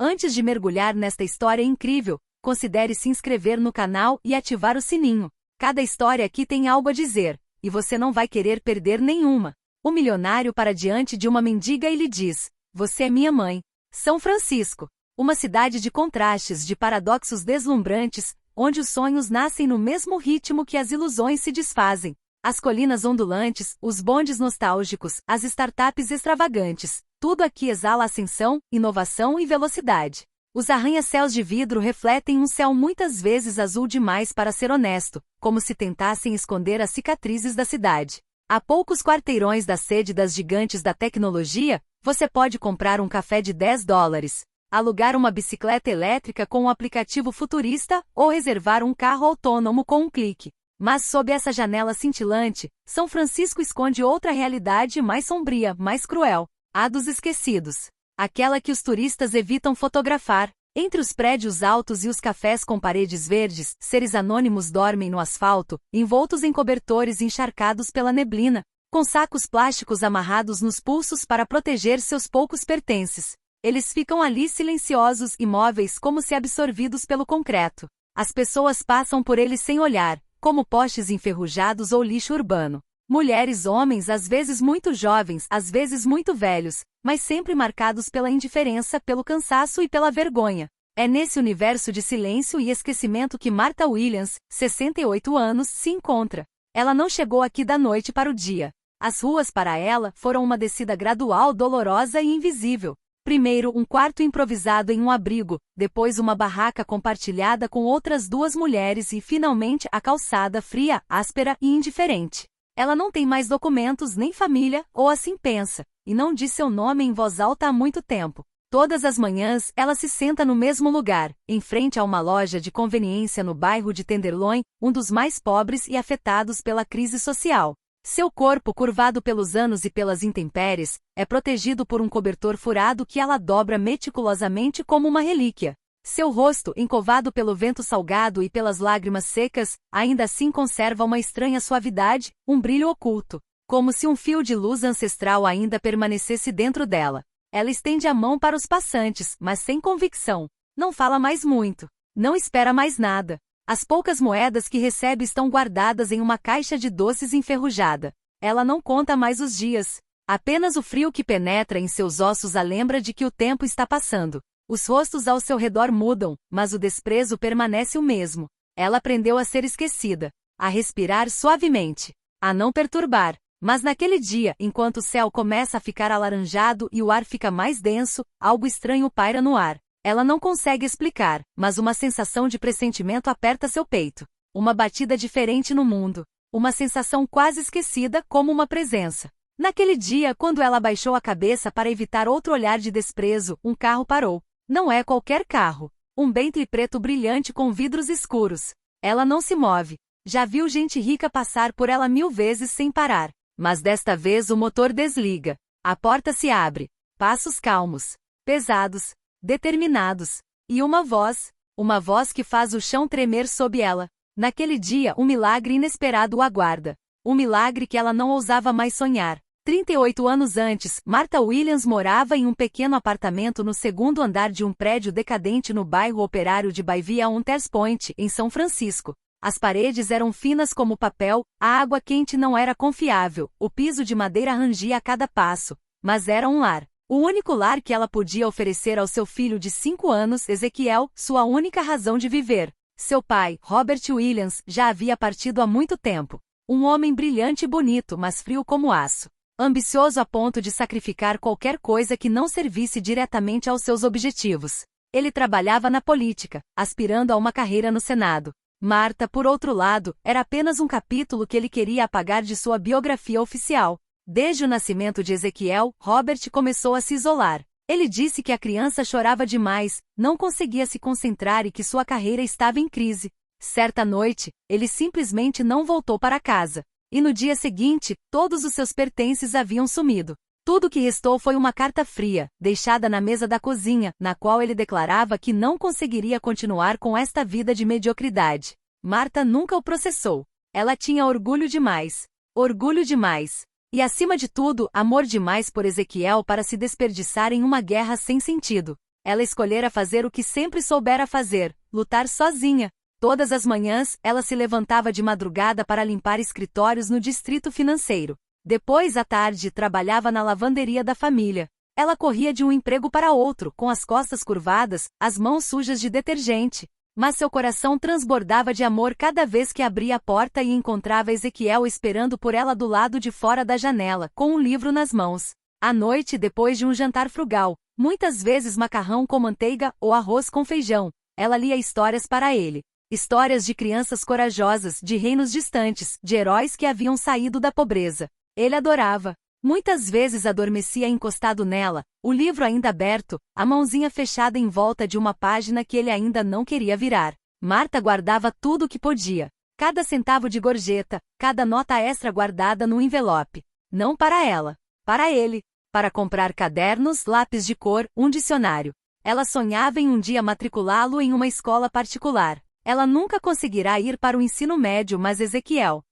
Antes de mergulhar nesta história incrível, considere se inscrever no canal e ativar o sininho. Cada história aqui tem algo a dizer, e você não vai querer perder nenhuma. O milionário para diante de uma mendiga e lhe diz: "Você é minha mãe." São Francisco. Uma cidade de contrastes, de paradoxos deslumbrantes, onde os sonhos nascem no mesmo ritmo que as ilusões se desfazem. As colinas ondulantes, os bondes nostálgicos, as startups extravagantes, tudo aqui exala ascensão, inovação e velocidade. Os arranha-céus de vidro refletem um céu muitas vezes azul demais para ser honesto, como se tentassem esconder as cicatrizes da cidade. A poucos quarteirões da sede das gigantes da tecnologia, você pode comprar um café de $10, alugar uma bicicleta elétrica com um aplicativo futurista ou reservar um carro autônomo com um clique. Mas sob essa janela cintilante, São Francisco esconde outra realidade mais sombria, mais cruel. A dos esquecidos. Aquela que os turistas evitam fotografar. Entre os prédios altos e os cafés com paredes verdes, seres anônimos dormem no asfalto, envoltos em cobertores encharcados pela neblina, com sacos plásticos amarrados nos pulsos para proteger seus poucos pertences. Eles ficam ali silenciosos, imóveis, como se absorvidos pelo concreto. As pessoas passam por eles sem olhar, como postes enferrujados ou lixo urbano. Mulheres, homens, às vezes muito jovens, às vezes muito velhos, mas sempre marcados pela indiferença, pelo cansaço e pela vergonha. É nesse universo de silêncio e esquecimento que Martha Williams, 68 anos, se encontra. Ela não chegou aqui da noite para o dia. As ruas para ela foram uma descida gradual, dolorosa e invisível. Primeiro um quarto improvisado em um abrigo, depois uma barraca compartilhada com outras duas mulheres e finalmente a calçada fria, áspera e indiferente. Ela não tem mais documentos nem família, ou assim pensa, e não diz seu nome em voz alta há muito tempo. Todas as manhãs ela se senta no mesmo lugar, em frente a uma loja de conveniência no bairro de Tenderloin, um dos mais pobres e afetados pela crise social. Seu corpo, curvado pelos anos e pelas intempéries, é protegido por um cobertor furado que ela dobra meticulosamente como uma relíquia. Seu rosto, encovado pelo vento salgado e pelas lágrimas secas, ainda assim conserva uma estranha suavidade, um brilho oculto, como se um fio de luz ancestral ainda permanecesse dentro dela. Ela estende a mão para os passantes, mas sem convicção. Não fala mais muito. Não espera mais nada. As poucas moedas que recebe estão guardadas em uma caixa de doces enferrujada. Ela não conta mais os dias. Apenas o frio que penetra em seus ossos a lembra de que o tempo está passando. Os rostos ao seu redor mudam, mas o desprezo permanece o mesmo. Ela aprendeu a ser esquecida, a respirar suavemente, a não perturbar. Mas naquele dia, enquanto o céu começa a ficar alaranjado e o ar fica mais denso, algo estranho paira no ar. Ela não consegue explicar, mas uma sensação de pressentimento aperta seu peito. Uma batida diferente no mundo. Uma sensação quase esquecida, como uma presença. Naquele dia, quando ela abaixou a cabeça para evitar outro olhar de desprezo, um carro parou. Não é qualquer carro. Um Bentley preto brilhante com vidros escuros. Ela não se move. Já viu gente rica passar por ela 1000 vezes sem parar. Mas desta vez o motor desliga. A porta se abre. Passos calmos. Pesados. Determinados. E uma voz que faz o chão tremer sob ela. Naquele dia um milagre inesperado o aguarda. Um milagre que ela não ousava mais sonhar. 38 anos antes, Martha Williams morava em um pequeno apartamento no segundo andar de um prédio decadente no bairro operário de Bayview-Hunters Point, em São Francisco. As paredes eram finas como papel, a água quente não era confiável, o piso de madeira rangia a cada passo. Mas era um lar. O único lar que ela podia oferecer ao seu filho de 5 anos, Ezequiel, sua única razão de viver. Seu pai, Robert Williams, já havia partido há muito tempo. Um homem brilhante e bonito, mas frio como aço. Ambicioso a ponto de sacrificar qualquer coisa que não servisse diretamente aos seus objetivos. Ele trabalhava na política, aspirando a uma carreira no Senado. Martha, por outro lado, era apenas um capítulo que ele queria apagar de sua biografia oficial. Desde o nascimento de Ezequiel, Robert começou a se isolar. Ele disse que a criança chorava demais, não conseguia se concentrar e que sua carreira estava em crise. Certa noite, ele simplesmente não voltou para casa. E no dia seguinte, todos os seus pertences haviam sumido. Tudo o que restou foi uma carta fria, deixada na mesa da cozinha, na qual ele declarava que não conseguiria continuar com esta vida de mediocridade. Martha nunca o processou. Ela tinha orgulho demais. Orgulho demais. E acima de tudo, amor demais por Ezequiel para se desperdiçar em uma guerra sem sentido. Ela escolhera fazer o que sempre soubera fazer, lutar sozinha. Todas as manhãs, ela se levantava de madrugada para limpar escritórios no distrito financeiro. Depois, à tarde, trabalhava na lavanderia da família. Ela corria de um emprego para outro, com as costas curvadas, as mãos sujas de detergente. Mas seu coração transbordava de amor cada vez que abria a porta e encontrava Ezequiel esperando por ela do lado de fora da janela, com um livro nas mãos. À noite, depois de um jantar frugal, muitas vezes macarrão com manteiga ou arroz com feijão, ela lia histórias para ele. Histórias de crianças corajosas, de reinos distantes, de heróis que haviam saído da pobreza. Ele adorava. Muitas vezes adormecia encostado nela, o livro ainda aberto, a mãozinha fechada em volta de uma página que ele ainda não queria virar. Marta guardava tudo o que podia. Cada centavo de gorjeta, cada nota extra guardada no envelope. Não para ela, para ele. Para comprar cadernos, lápis de cor, um dicionário. Ela sonhava em um dia matriculá-lo em uma escola particular. Ela nunca conseguirá ir para o ensino médio, mas Ezequiel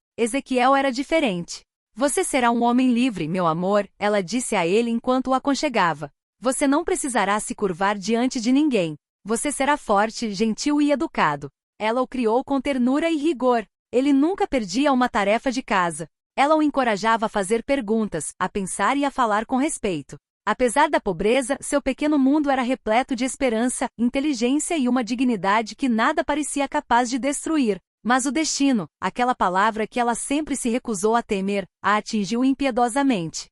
era diferente. Você será um homem livre, meu amor, ela disse a ele enquanto o aconchegava. Você não precisará se curvar diante de ninguém. Você será forte, gentil e educado. Ela o criou com ternura e rigor. Ele nunca perdia uma tarefa de casa. Ela o encorajava a fazer perguntas, a pensar e a falar com respeito. Apesar da pobreza, seu pequeno mundo era repleto de esperança, inteligência e uma dignidade que nada parecia capaz de destruir. Mas o destino, aquela palavra que ela sempre se recusou a temer, a atingiu impiedosamente.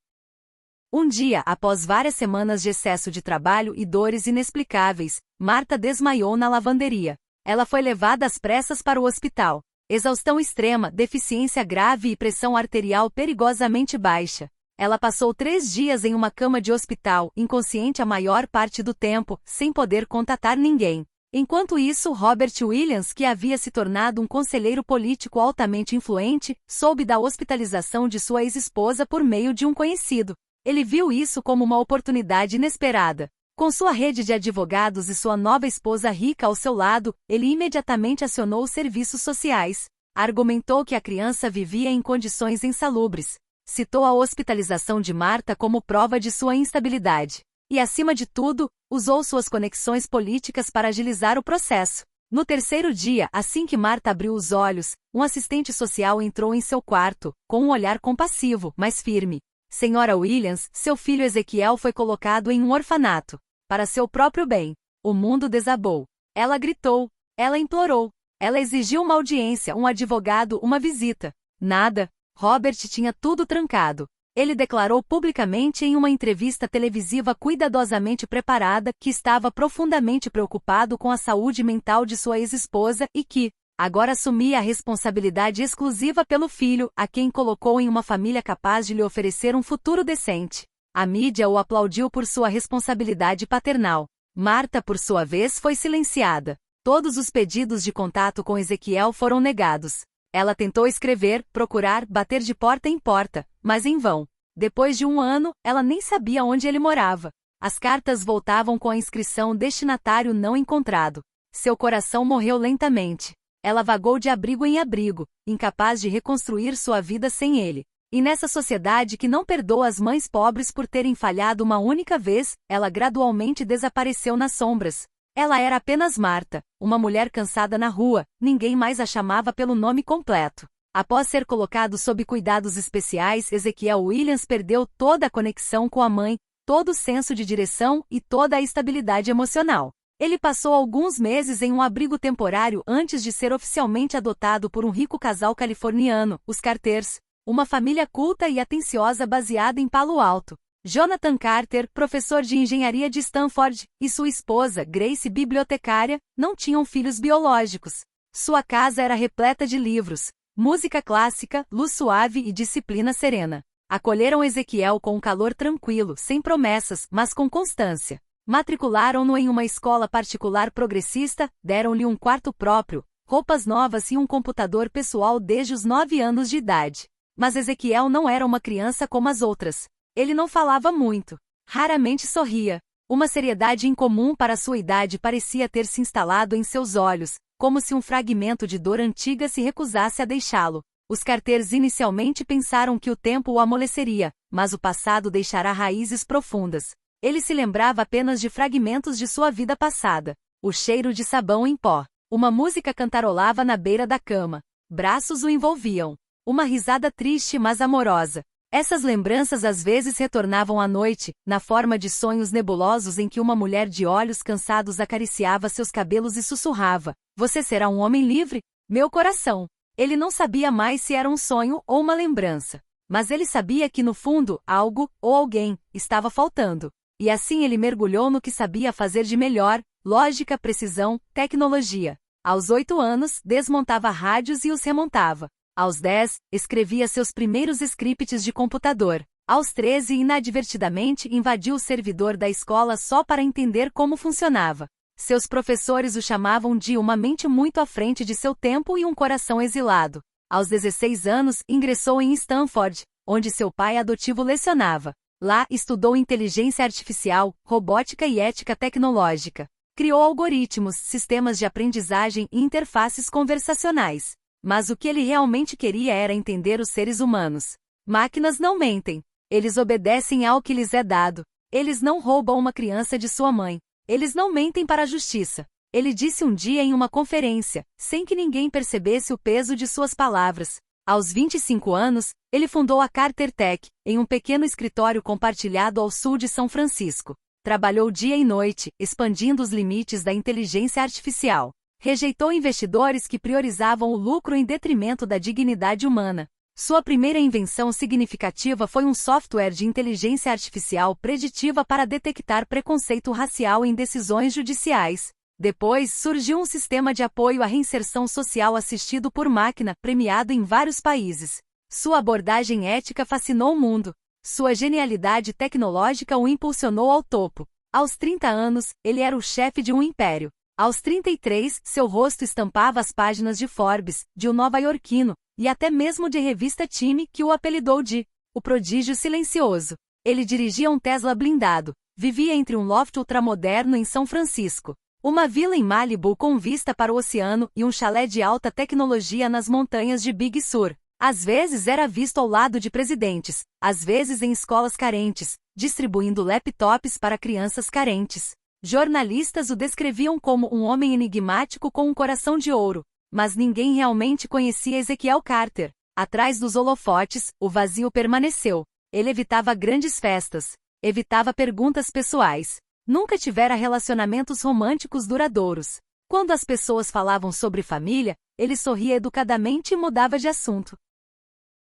Um dia, após várias semanas de excesso de trabalho e dores inexplicáveis, Marta desmaiou na lavanderia. Ela foi levada às pressas para o hospital. Exaustão extrema, deficiência grave e pressão arterial perigosamente baixa. Ela passou 3 dias em uma cama de hospital, inconsciente a maior parte do tempo, sem poder contatar ninguém. Enquanto isso, Robert Williams, que havia se tornado um conselheiro político altamente influente, soube da hospitalização de sua ex-esposa por meio de um conhecido. Ele viu isso como uma oportunidade inesperada. Com sua rede de advogados e sua nova esposa rica ao seu lado, ele imediatamente acionou os serviços sociais. Argumentou que a criança vivia em condições insalubres. Citou a hospitalização de Marta como prova de sua instabilidade. E, acima de tudo, usou suas conexões políticas para agilizar o processo. No 3º dia, assim que Marta abriu os olhos, um assistente social entrou em seu quarto, com um olhar compassivo, mas firme. Senhora Williams, seu filho Ezequiel foi colocado em um orfanato. Para seu próprio bem. O mundo desabou. Ela gritou. Ela implorou. Ela exigiu uma audiência, um advogado, uma visita. Nada. Robert tinha tudo trancado. Ele declarou publicamente em uma entrevista televisiva cuidadosamente preparada que estava profundamente preocupado com a saúde mental de sua ex-esposa e que, agora assumia a responsabilidade exclusiva pelo filho, a quem colocou em uma família capaz de lhe oferecer um futuro decente. A mídia o aplaudiu por sua responsabilidade paternal. Marta, por sua vez, foi silenciada. Todos os pedidos de contato com Ezequiel foram negados. Ela tentou escrever, procurar, bater de porta em porta, mas em vão. Depois de 1 ano, ela nem sabia onde ele morava. As cartas voltavam com a inscrição destinatário não encontrado. Seu coração morreu lentamente. Ela vagou de abrigo em abrigo, incapaz de reconstruir sua vida sem ele. E nessa sociedade que não perdoa as mães pobres por terem falhado uma única vez, ela gradualmente desapareceu nas sombras. Ela era apenas Marta, uma mulher cansada na rua, ninguém mais a chamava pelo nome completo. Após ser colocado sob cuidados especiais, Ezequiel Williams perdeu toda a conexão com a mãe, todo o senso de direção e toda a estabilidade emocional. Ele passou alguns meses em um abrigo temporário antes de ser oficialmente adotado por um rico casal californiano, os Carters, uma família culta e atenciosa baseada em Palo Alto. Jonathan Carter, professor de engenharia de Stanford, e sua esposa, Grace, bibliotecária, não tinham filhos biológicos. Sua casa era repleta de livros, música clássica, luz suave e disciplina serena. Acolheram Ezequiel com um calor tranquilo, sem promessas, mas com constância. Matricularam-no em uma escola particular progressista, deram-lhe um quarto próprio, roupas novas e um computador pessoal desde os 9 anos de idade. Mas Ezequiel não era uma criança como as outras. Ele não falava muito. Raramente sorria. Uma seriedade incomum para sua idade parecia ter se instalado em seus olhos, como se um fragmento de dor antiga se recusasse a deixá-lo. Os Carters inicialmente pensaram que o tempo o amoleceria, mas o passado deixará raízes profundas. Ele se lembrava apenas de fragmentos de sua vida passada. O cheiro de sabão em pó. Uma música cantarolava na beira da cama. Braços o envolviam. Uma risada triste mas amorosa. Essas lembranças às vezes retornavam à noite, na forma de sonhos nebulosos em que uma mulher de olhos cansados acariciava seus cabelos e sussurrava: "Você será um homem livre, meu coração." Ele não sabia mais se era um sonho ou uma lembrança. Mas ele sabia que no fundo, algo, ou alguém, estava faltando. E assim ele mergulhou no que sabia fazer de melhor: lógica, precisão, tecnologia. Aos 8 anos, desmontava rádios e os remontava. Aos 10, escrevia seus primeiros scripts de computador. Aos 13, inadvertidamente, invadiu o servidor da escola só para entender como funcionava. Seus professores o chamavam de uma mente muito à frente de seu tempo e um coração exilado. Aos 16 anos, ingressou em Stanford, onde seu pai adotivo lecionava. Lá, estudou inteligência artificial, robótica e ética tecnológica. Criou algoritmos, sistemas de aprendizagem e interfaces conversacionais. Mas o que ele realmente queria era entender os seres humanos. Máquinas não mentem. Eles obedecem ao que lhes é dado. Eles não roubam uma criança de sua mãe. Eles não mentem para a justiça. Ele disse um dia em uma conferência, sem que ninguém percebesse o peso de suas palavras. Aos 25 anos, ele fundou a Carter Tech, em um pequeno escritório compartilhado ao sul de São Francisco. Trabalhou dia e noite, expandindo os limites da inteligência artificial. Rejeitou investidores que priorizavam o lucro em detrimento da dignidade humana. Sua primeira invenção significativa foi um software de inteligência artificial preditiva para detectar preconceito racial em decisões judiciais. Depois, surgiu um sistema de apoio à reinserção social assistido por máquina, premiado em vários países. Sua abordagem ética fascinou o mundo. Sua genialidade tecnológica o impulsionou ao topo. Aos 30 anos, ele era o chefe de um império. Aos 33, seu rosto estampava as páginas de Forbes, de O Nova-Iorquino, e até mesmo de revista Time, que o apelidou de o prodígio silencioso. Ele dirigia um Tesla blindado, vivia entre um loft ultramoderno em São Francisco, uma vila em Malibu com vista para o oceano e um chalé de alta tecnologia nas montanhas de Big Sur. Às vezes era visto ao lado de presidentes, às vezes em escolas carentes, distribuindo laptops para crianças carentes. Jornalistas o descreviam como um homem enigmático com um coração de ouro, mas ninguém realmente conhecia Ezequiel Carter. Atrás dos holofotes, o vazio permaneceu. Ele evitava grandes festas, evitava perguntas pessoais. Nunca tivera relacionamentos românticos duradouros. Quando as pessoas falavam sobre família, ele sorria educadamente e mudava de assunto.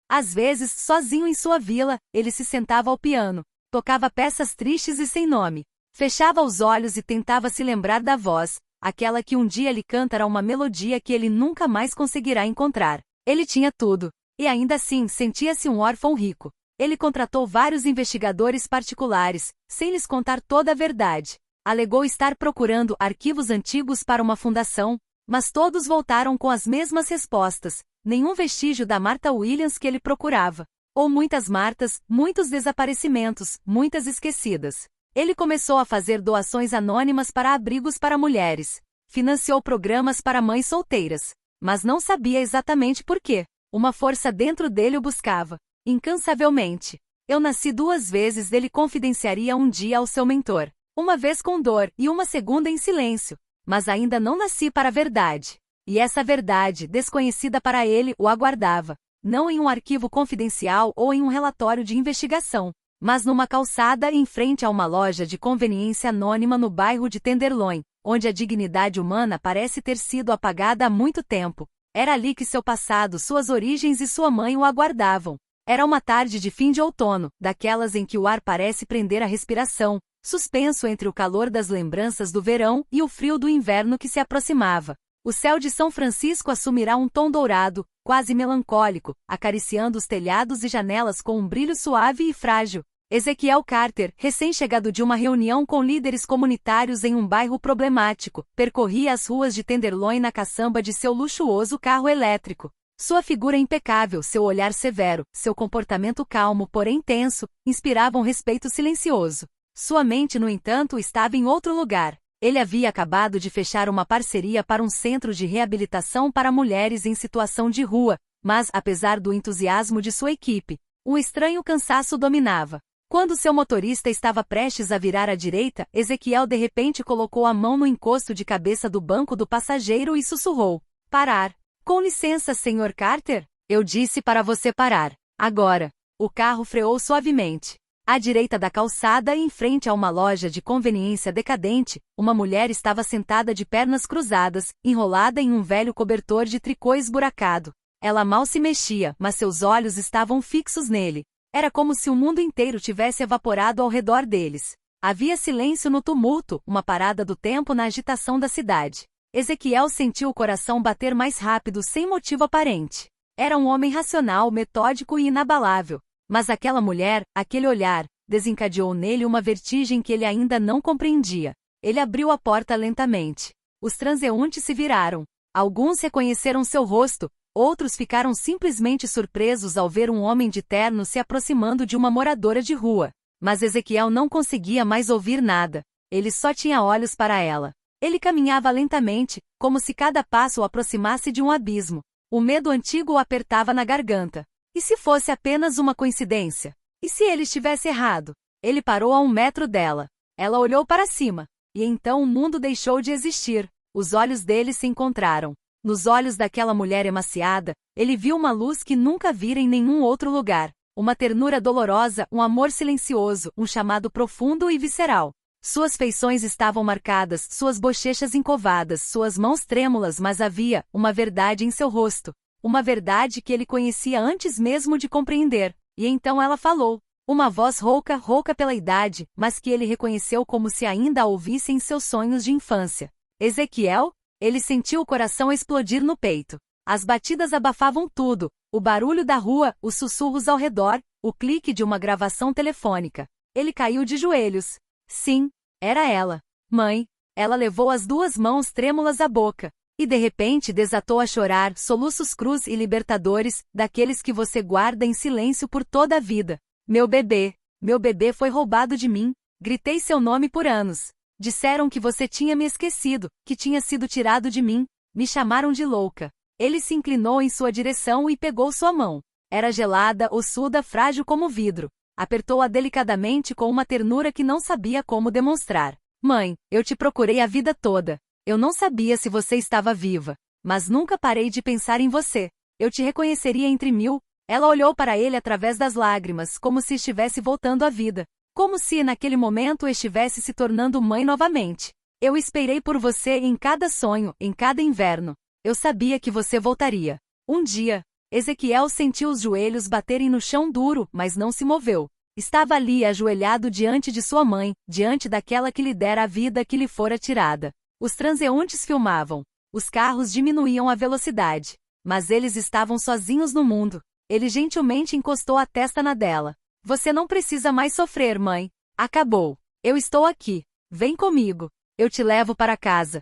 Às vezes, sozinho em sua vila, ele se sentava ao piano, tocava peças tristes e sem nome. Fechava os olhos e tentava se lembrar da voz, aquela que um dia lhe cantará uma melodia que ele nunca mais conseguirá encontrar. Ele tinha tudo, e ainda assim sentia-se um órfão rico. Ele contratou vários investigadores particulares, sem lhes contar toda a verdade. Alegou estar procurando arquivos antigos para uma fundação, mas todos voltaram com as mesmas respostas, nenhum vestígio da Martha Williams que ele procurava. Ou muitas Martas, muitos desaparecimentos, muitas esquecidas. Ele começou a fazer doações anônimas para abrigos para mulheres. Financiou programas para mães solteiras. Mas não sabia exatamente por quê. Uma força dentro dele o buscava. Incansavelmente. Eu nasci 2 vezes, ele confidenciaria um dia ao seu mentor. Uma vez com dor e uma segunda em silêncio. Mas ainda não nasci para a verdade. E essa verdade, desconhecida para ele, o aguardava. Não em um arquivo confidencial ou em um relatório de investigação, mas numa calçada em frente a uma loja de conveniência anônima no bairro de Tenderloin, onde a dignidade humana parece ter sido apagada há muito tempo. Era ali que seu passado, suas origens e sua mãe o aguardavam. Era uma tarde de fim de outono, daquelas em que o ar parece prender a respiração, suspenso entre o calor das lembranças do verão e o frio do inverno que se aproximava. O céu de São Francisco assumirá um tom dourado, quase melancólico, acariciando os telhados e janelas com um brilho suave e frágil. Ezequiel Carter, recém-chegado de uma reunião com líderes comunitários em um bairro problemático, percorria as ruas de Tenderloin na caçamba de seu luxuoso carro elétrico. Sua figura impecável, seu olhar severo, seu comportamento calmo porém tenso, inspiravam respeito silencioso. Sua mente, no entanto, estava em outro lugar. Ele havia acabado de fechar uma parceria para um centro de reabilitação para mulheres em situação de rua, mas, apesar do entusiasmo de sua equipe, um estranho cansaço dominava. Quando seu motorista estava prestes a virar à direita, Ezequiel de repente colocou a mão no encosto de cabeça do banco do passageiro e sussurrou: "Parar." "Com licença, Sr. Carter?" "Eu disse para você parar. Agora." O carro freou suavemente. À direita da calçada e em frente a uma loja de conveniência decadente, uma mulher estava sentada de pernas cruzadas, enrolada em um velho cobertor de tricô esburacado. Ela mal se mexia, mas seus olhos estavam fixos nele. Era como se o mundo inteiro tivesse evaporado ao redor deles. Havia silêncio no tumulto, uma parada do tempo na agitação da cidade. Ezequiel sentiu o coração bater mais rápido sem motivo aparente. Era um homem racional, metódico e inabalável. Mas aquela mulher, aquele olhar, desencadeou nele uma vertigem que ele ainda não compreendia. Ele abriu a porta lentamente. Os transeuntes se viraram. Alguns reconheceram seu rosto, outros ficaram simplesmente surpresos ao ver um homem de terno se aproximando de uma moradora de rua. Mas Ezequiel não conseguia mais ouvir nada. Ele só tinha olhos para ela. Ele caminhava lentamente, como se cada passo o aproximasse de um abismo. O medo antigo o apertava na garganta. E se fosse apenas uma coincidência? E se ele estivesse errado? Ele parou a 1 metro dela. Ela olhou para cima. E então o mundo deixou de existir. Os olhos dele se encontraram. Nos olhos daquela mulher emaciada, ele viu uma luz que nunca vira em nenhum outro lugar. Uma ternura dolorosa, um amor silencioso, um chamado profundo e visceral. Suas feições estavam marcadas, suas bochechas encovadas, suas mãos trêmulas, mas havia uma verdade em seu rosto. Uma verdade que ele conhecia antes mesmo de compreender. E então ela falou. Uma voz rouca, rouca pela idade, mas que ele reconheceu como se ainda a ouvisse em seus sonhos de infância. Ezequiel? Ele sentiu o coração explodir no peito. As batidas abafavam tudo, o barulho da rua, os sussurros ao redor, o clique de uma gravação telefônica. Ele caiu de joelhos. Sim, era ela. Mãe. Ela levou as 2 mãos trêmulas à boca. E de repente desatou a chorar, soluços crus e libertadores, daqueles que você guarda em silêncio por toda a vida. Meu bebê foi roubado de mim. Gritei seu nome por anos. Disseram que você tinha me esquecido, que tinha sido tirado de mim. Me chamaram de louca. Ele se inclinou em sua direção e pegou sua mão. Era gelada, ossuda, frágil como vidro. Apertou-a delicadamente com uma ternura que não sabia como demonstrar. Mãe, eu te procurei a vida toda. Eu não sabia se você estava viva, mas nunca parei de pensar em você. Eu te reconheceria entre 1000. Ela olhou para ele através das lágrimas, como se estivesse voltando à vida. Como se naquele momento estivesse se tornando mãe novamente. Eu esperei por você em cada sonho, em cada inverno. Eu sabia que você voltaria. Um dia. Ezequiel sentiu os joelhos baterem no chão duro, mas não se moveu. Estava ali ajoelhado diante de sua mãe, diante daquela que lhe dera a vida que lhe fora tirada. Os transeuntes filmavam. Os carros diminuíam a velocidade. Mas eles estavam sozinhos no mundo. Ele gentilmente encostou a testa na dela. Você não precisa mais sofrer, mãe. Acabou. Eu estou aqui. Vem comigo. Eu te levo para casa.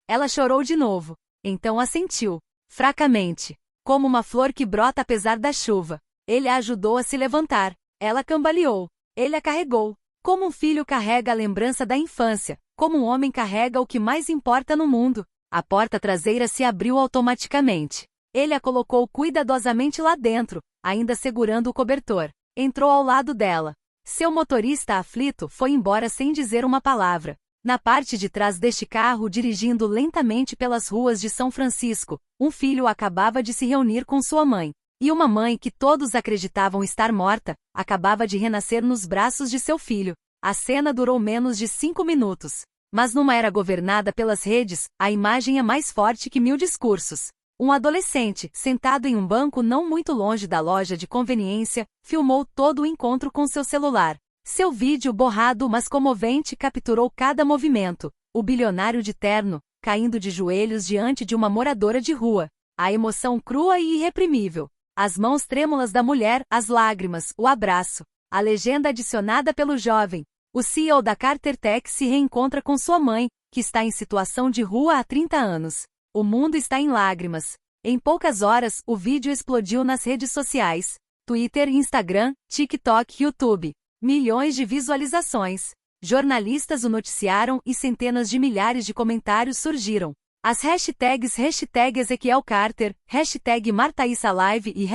Ela chorou de novo. Então assentiu. Fracamente. Como uma flor que brota apesar da chuva. Ele a ajudou a se levantar. Ela cambaleou. Ele a carregou. Como um filho carrega a lembrança da infância. Como um homem carrega o que mais importa no mundo. A porta traseira se abriu automaticamente. Ele a colocou cuidadosamente lá dentro, ainda segurando o cobertor. Entrou ao lado dela. Seu motorista aflito foi embora sem dizer uma palavra. Na parte de trás deste carro, dirigindo lentamente pelas ruas de São Francisco, um filho acabava de se reunir com sua mãe. E uma mãe que todos acreditavam estar morta, acabava de renascer nos braços de seu filho. A cena durou menos de 5 minutos. Mas numa era governada pelas redes, a imagem é mais forte que 1000 discursos. Um adolescente, sentado em um banco não muito longe da loja de conveniência, filmou todo o encontro com seu celular. Seu vídeo borrado mas comovente capturou cada movimento. O bilionário de terno, caindo de joelhos diante de uma moradora de rua. A emoção crua e irreprimível. As mãos trêmulas da mulher, as lágrimas, o abraço. A legenda adicionada pelo jovem. O CEO da Carter Tech se reencontra com sua mãe, que está em situação de rua há 30 anos. O mundo está em lágrimas. Em poucas horas, o vídeo explodiu nas redes sociais. Twitter, Instagram, TikTok, YouTube. Milhões de visualizações. Jornalistas o noticiaram e centenas de milhares de comentários surgiram. As hashtags #Ezequiel Carter, #MartaIssaLive e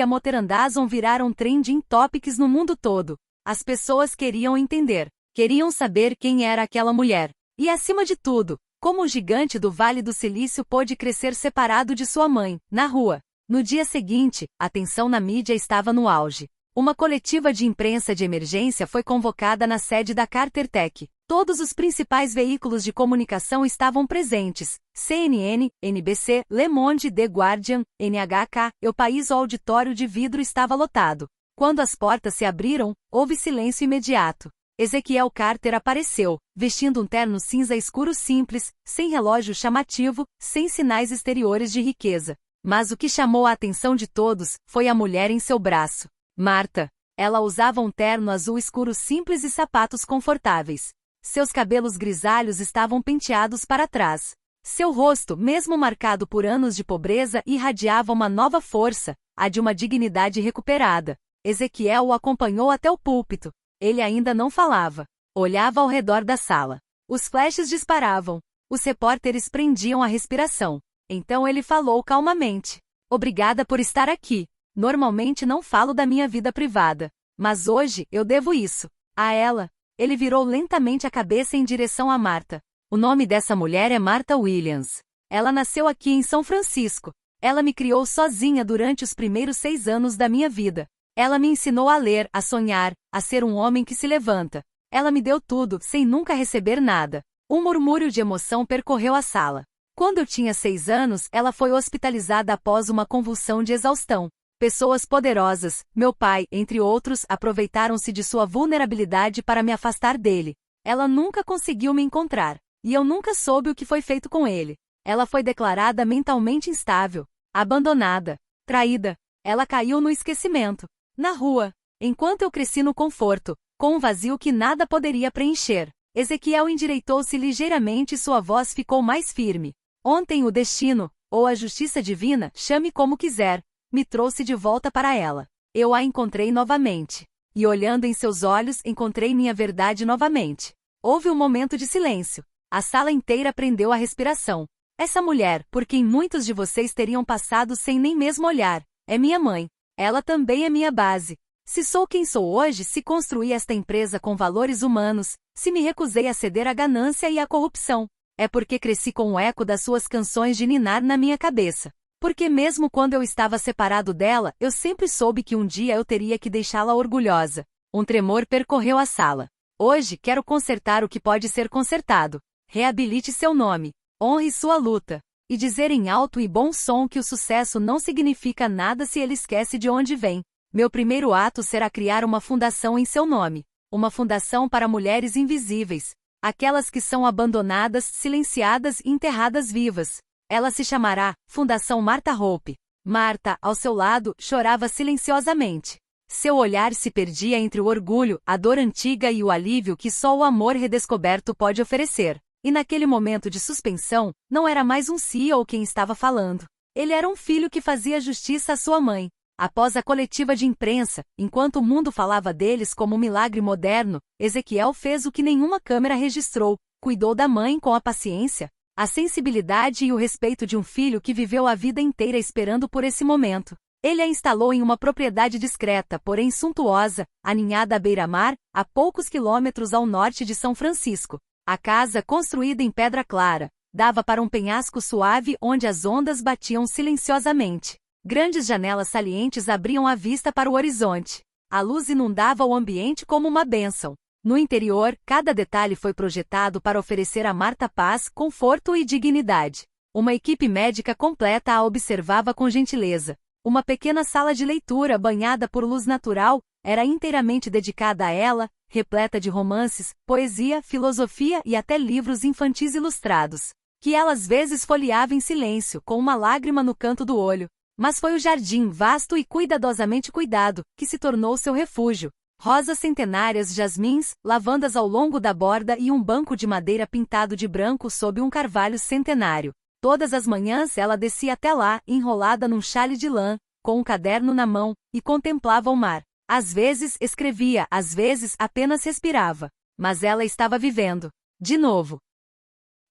#Amoterandazon viraram trending topics no mundo todo. As pessoas queriam entender. Queriam saber quem era aquela mulher. E acima de tudo, como o gigante do Vale do Silício pôde crescer separado de sua mãe, na rua. No dia seguinte, a tensão na mídia estava no auge. Uma coletiva de imprensa de emergência foi convocada na sede da Carter Tech. Todos os principais veículos de comunicação estavam presentes: CNN, NBC, Le Monde, The Guardian, NHK, O País. O auditório de vidro estava lotado. Quando as portas se abriram, houve silêncio imediato. Ezequiel Carter apareceu, vestindo um terno cinza escuro simples, sem relógio chamativo, sem sinais exteriores de riqueza. Mas o que chamou a atenção de todos foi a mulher em seu braço. Marta. Ela usava um terno azul escuro simples e sapatos confortáveis. Seus cabelos grisalhos estavam penteados para trás. Seu rosto, mesmo marcado por anos de pobreza, irradiava uma nova força, a de uma dignidade recuperada. Ezequiel o acompanhou até o púlpito. Ele ainda não falava. Olhava ao redor da sala. Os flashes disparavam. Os repórteres prendiam a respiração. Então ele falou calmamente. Obrigada por estar aqui. Normalmente não falo da minha vida privada. Mas hoje eu devo isso a ela. Ele virou lentamente a cabeça em direção a Marta. O nome dessa mulher é Martha Williams. Ela nasceu aqui em São Francisco. Ela me criou sozinha durante os primeiros 6 anos da minha vida. Ela me ensinou a ler, a sonhar, a ser um homem que se levanta. Ela me deu tudo, sem nunca receber nada. Um murmúrio de emoção percorreu a sala. Quando eu tinha 6 anos, ela foi hospitalizada após uma convulsão de exaustão. Pessoas poderosas, meu pai, entre outros, aproveitaram-se de sua vulnerabilidade para me afastar dele. Ela nunca conseguiu me encontrar. E eu nunca soube o que foi feito com ele. Ela foi declarada mentalmente instável, abandonada, traída. Ela caiu no esquecimento. Na rua, enquanto eu cresci no conforto, com um vazio que nada poderia preencher. Ezequiel endireitou-se ligeiramente e sua voz ficou mais firme. Ontem o destino, ou a justiça divina, chame como quiser, me trouxe de volta para ela. Eu a encontrei novamente. E olhando em seus olhos, encontrei minha verdade novamente. Houve um momento de silêncio. A sala inteira prendeu a respiração. Essa mulher, por quem muitos de vocês teriam passado sem nem mesmo olhar, é minha mãe. Ela também é minha base. Se sou quem sou hoje, se construí esta empresa com valores humanos, se me recusei a ceder à ganância e à corrupção, é porque cresci com o eco das suas canções de ninar na minha cabeça. Porque mesmo quando eu estava separado dela, eu sempre soube que um dia eu teria que deixá-la orgulhosa. Um tremor percorreu a sala. Hoje quero consertar o que pode ser consertado. Reabilite seu nome. Honre sua luta. E dizer em alto e bom som que o sucesso não significa nada se ele esquece de onde vem. Meu primeiro ato será criar uma fundação em seu nome. Uma fundação para mulheres invisíveis. Aquelas que são abandonadas, silenciadas e enterradas vivas. Ela se chamará Fundação Martha Hope. Marta, ao seu lado, chorava silenciosamente. Seu olhar se perdia entre o orgulho, a dor antiga e o alívio que só o amor redescoberto pode oferecer. E naquele momento de suspensão, não era mais um CEO quem estava falando. Ele era um filho que fazia justiça à sua mãe. Após a coletiva de imprensa, enquanto o mundo falava deles como um milagre moderno, Ezequiel fez o que nenhuma câmera registrou, cuidou da mãe com a paciência, a sensibilidade e o respeito de um filho que viveu a vida inteira esperando por esse momento. Ele a instalou em uma propriedade discreta, porém suntuosa, aninhada à beira-mar, a poucos quilômetros ao norte de São Francisco. A casa, construída em pedra clara, dava para um penhasco suave onde as ondas batiam silenciosamente. Grandes janelas salientes abriam a vista para o horizonte. A luz inundava o ambiente como uma bênção. No interior, cada detalhe foi projetado para oferecer a Marta paz, conforto e dignidade. Uma equipe médica completa a observava com gentileza. Uma pequena sala de leitura banhada por luz natural era inteiramente dedicada a ela, repleta de romances, poesia, filosofia e até livros infantis ilustrados, que ela às vezes folheava em silêncio, com uma lágrima no canto do olho. Mas foi o jardim, vasto e cuidadosamente cuidado, que se tornou seu refúgio. Rosas centenárias, jasmins, lavandas ao longo da borda e um banco de madeira pintado de branco sob um carvalho centenário. Todas as manhãs ela descia até lá, enrolada num chale de lã, com um caderno na mão, e contemplava o mar. Às vezes escrevia, às vezes apenas respirava. Mas ela estava vivendo. De novo.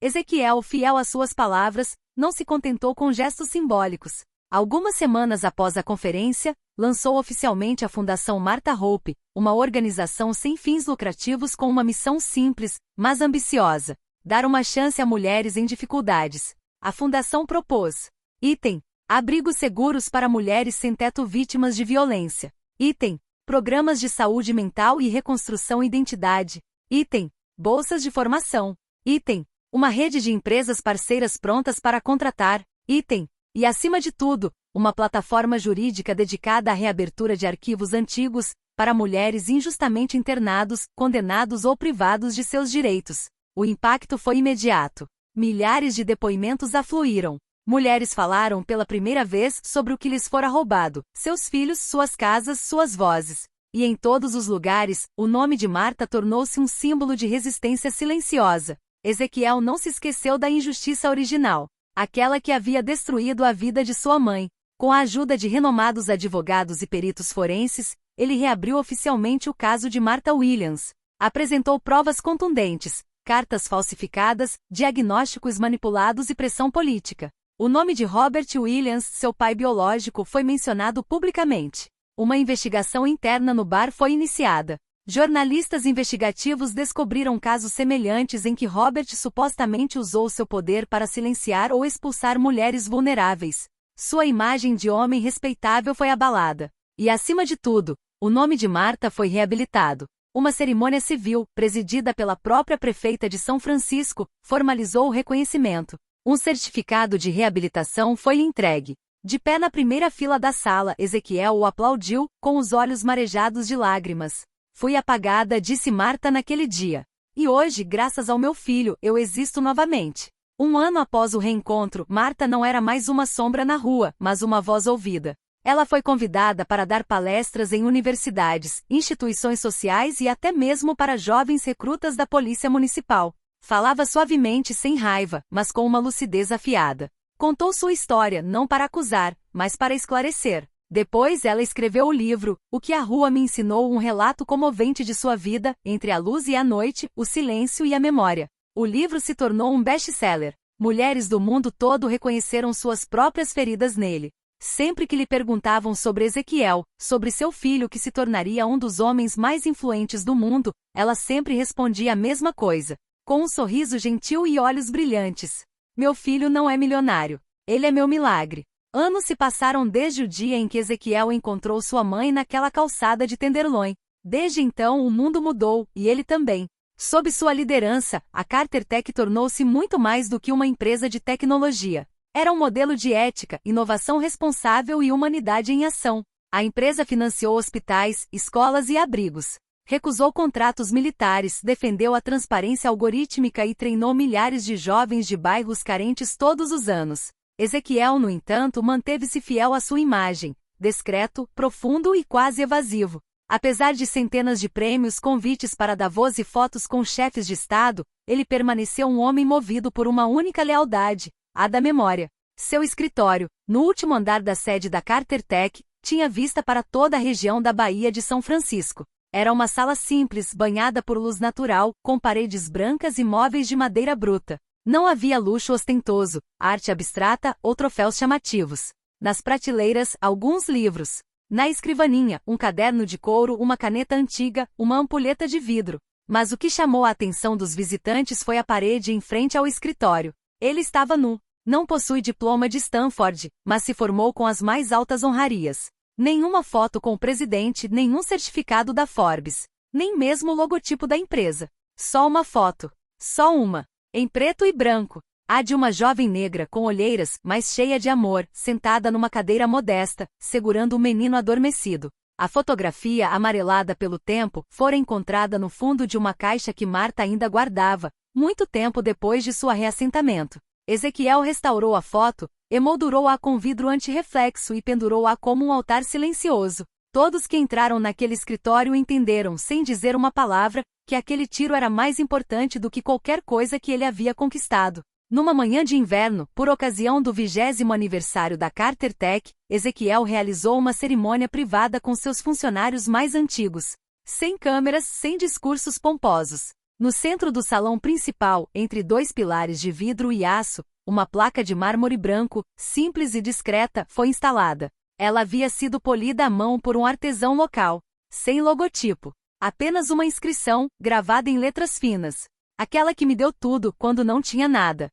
Ezequiel, fiel às suas palavras, não se contentou com gestos simbólicos. Algumas semanas após a conferência, lançou oficialmente a Fundação Martha Hope, uma organização sem fins lucrativos com uma missão simples, mas ambiciosa: dar uma chance a mulheres em dificuldades. A fundação propôs: item, abrigos seguros para mulheres sem teto vítimas de violência. Item, programas de saúde mental e reconstrução identidade. Item, bolsas de formação. Item, uma rede de empresas parceiras prontas para contratar. Item, e acima de tudo, uma plataforma jurídica dedicada à reabertura de arquivos antigos, para mulheres injustamente internados, condenados ou privados de seus direitos. O impacto foi imediato. Milhares de depoimentos afluíram. Mulheres falaram pela primeira vez sobre o que lhes fora roubado: seus filhos, suas casas, suas vozes. E em todos os lugares, o nome de Martha tornou-se um símbolo de resistência silenciosa. Ezequiel não se esqueceu da injustiça original, aquela que havia destruído a vida de sua mãe. Com a ajuda de renomados advogados e peritos forenses, ele reabriu oficialmente o caso de Martha Williams. Apresentou provas contundentes, cartas falsificadas, diagnósticos manipulados e pressão política. O nome de Robert Williams, seu pai biológico, foi mencionado publicamente. Uma investigação interna no bar foi iniciada. Jornalistas investigativos descobriram casos semelhantes em que Robert supostamente usou seu poder para silenciar ou expulsar mulheres vulneráveis. Sua imagem de homem respeitável foi abalada. E, acima de tudo, o nome de Martha foi reabilitado. Uma cerimônia civil, presidida pela própria prefeita de São Francisco, formalizou o reconhecimento. Um certificado de reabilitação foi entregue. De pé na primeira fila da sala, Ezequiel o aplaudiu, com os olhos marejados de lágrimas. Fui apagada, disse Martha naquele dia. E hoje, graças ao meu filho, eu existo novamente. Um ano após o reencontro, Martha não era mais uma sombra na rua, mas uma voz ouvida. Ela foi convidada para dar palestras em universidades, instituições sociais e até mesmo para jovens recrutas da Polícia Municipal. Falava suavemente, sem raiva, mas com uma lucidez afiada. Contou sua história não para acusar, mas para esclarecer. Depois ela escreveu o livro O que a Rua Me Ensinou, um relato comovente de sua vida, entre a luz e a noite, o silêncio e a memória. O livro se tornou um best-seller. Mulheres do mundo todo reconheceram suas próprias feridas nele. Sempre que lhe perguntavam sobre Ezequiel, sobre seu filho que se tornaria um dos homens mais influentes do mundo, ela sempre respondia a mesma coisa, com um sorriso gentil e olhos brilhantes: meu filho não é milionário. Ele é meu milagre. Anos se passaram desde o dia em que Ezequiel encontrou sua mãe naquela calçada de Tenderloin. Desde então o mundo mudou, e ele também. Sob sua liderança, a Carter Tech tornou-se muito mais do que uma empresa de tecnologia. Era um modelo de ética, inovação responsável e humanidade em ação. A empresa financiou hospitais, escolas e abrigos. Recusou contratos militares, defendeu a transparência algorítmica e treinou milhares de jovens de bairros carentes todos os anos. Ezequiel, no entanto, manteve-se fiel à sua imagem, discreto, profundo e quase evasivo. Apesar de centenas de prêmios, convites para Davos e fotos com chefes de Estado, ele permaneceu um homem movido por uma única lealdade, a da memória. Seu escritório, no último andar da sede da Carter Tech, tinha vista para toda a região da Baía de São Francisco. Era uma sala simples, banhada por luz natural, com paredes brancas e móveis de madeira bruta. Não havia luxo ostentoso, arte abstrata ou troféus chamativos. Nas prateleiras, alguns livros. Na escrivaninha, um caderno de couro, uma caneta antiga, uma ampulheta de vidro. Mas o que chamou a atenção dos visitantes foi a parede em frente ao escritório. Ele estava nu. Não possui diploma de Stanford, mas se formou com as mais altas honrarias. Nenhuma foto com o presidente, nenhum certificado da Forbes. Nem mesmo o logotipo da empresa. Só uma foto. Só uma. Em preto e branco. A de uma jovem negra com olheiras, mas cheia de amor, sentada numa cadeira modesta, segurando um menino adormecido. A fotografia, amarelada pelo tempo, fora encontrada no fundo de uma caixa que Martha ainda guardava, muito tempo depois de seu reassentamento. Ezequiel restaurou a foto, emoldurou-a com vidro antirreflexo e pendurou-a como um altar silencioso. Todos que entraram naquele escritório entenderam, sem dizer uma palavra, que aquele tiro era mais importante do que qualquer coisa que ele havia conquistado. Numa manhã de inverno, por ocasião do 20º aniversário da Carter Tech, Ezequiel realizou uma cerimônia privada com seus funcionários mais antigos. Sem câmeras, sem discursos pomposos. No centro do salão principal, entre dois pilares de vidro e aço, uma placa de mármore branco, simples e discreta, foi instalada. Ela havia sido polida à mão por um artesão local, sem logotipo. Apenas uma inscrição, gravada em letras finas. Aquela que me deu tudo quando não tinha nada.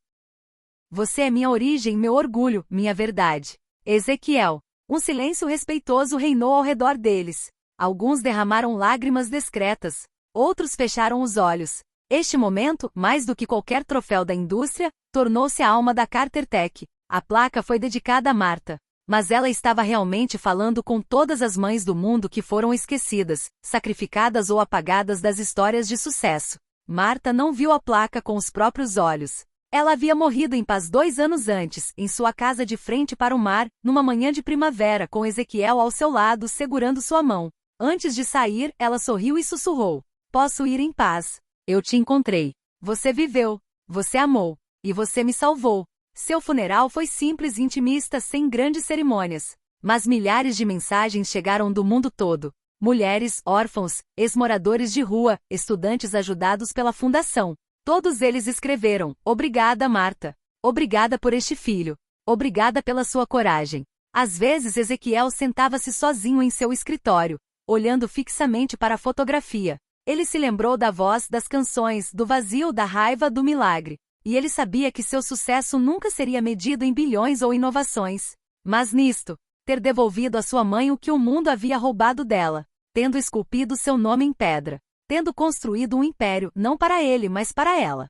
Você é minha origem, meu orgulho, minha verdade. Ezequiel. Um silêncio respeitoso reinou ao redor deles. Alguns derramaram lágrimas discretas. Outros fecharam os olhos. Este momento, mais do que qualquer troféu da indústria, tornou-se a alma da Carter Tech. A placa foi dedicada a Martha. Mas ela estava realmente falando com todas as mães do mundo que foram esquecidas, sacrificadas ou apagadas das histórias de sucesso. Martha não viu a placa com os próprios olhos. Ela havia morrido em paz 2 anos antes, em sua casa de frente para o mar, numa manhã de primavera com Ezequiel ao seu lado segurando sua mão. Antes de sair, ela sorriu e sussurrou: "Posso ir em paz. Eu te encontrei. Você viveu. Você amou. E você me salvou." Seu funeral foi simples e intimista, sem grandes cerimônias. Mas milhares de mensagens chegaram do mundo todo. Mulheres, órfãos, ex-moradores de rua, estudantes ajudados pela fundação. Todos eles escreveram: "Obrigada, Martha. Obrigada por este filho. Obrigada pela sua coragem." Às vezes Ezequiel sentava-se sozinho em seu escritório, olhando fixamente para a fotografia. Ele se lembrou da voz, das canções, do vazio, da raiva, do milagre. E ele sabia que seu sucesso nunca seria medido em bilhões ou inovações. Mas nisto, ter devolvido à sua mãe o que o mundo havia roubado dela, tendo esculpido seu nome em pedra, tendo construído um império, não para ele mas para ela.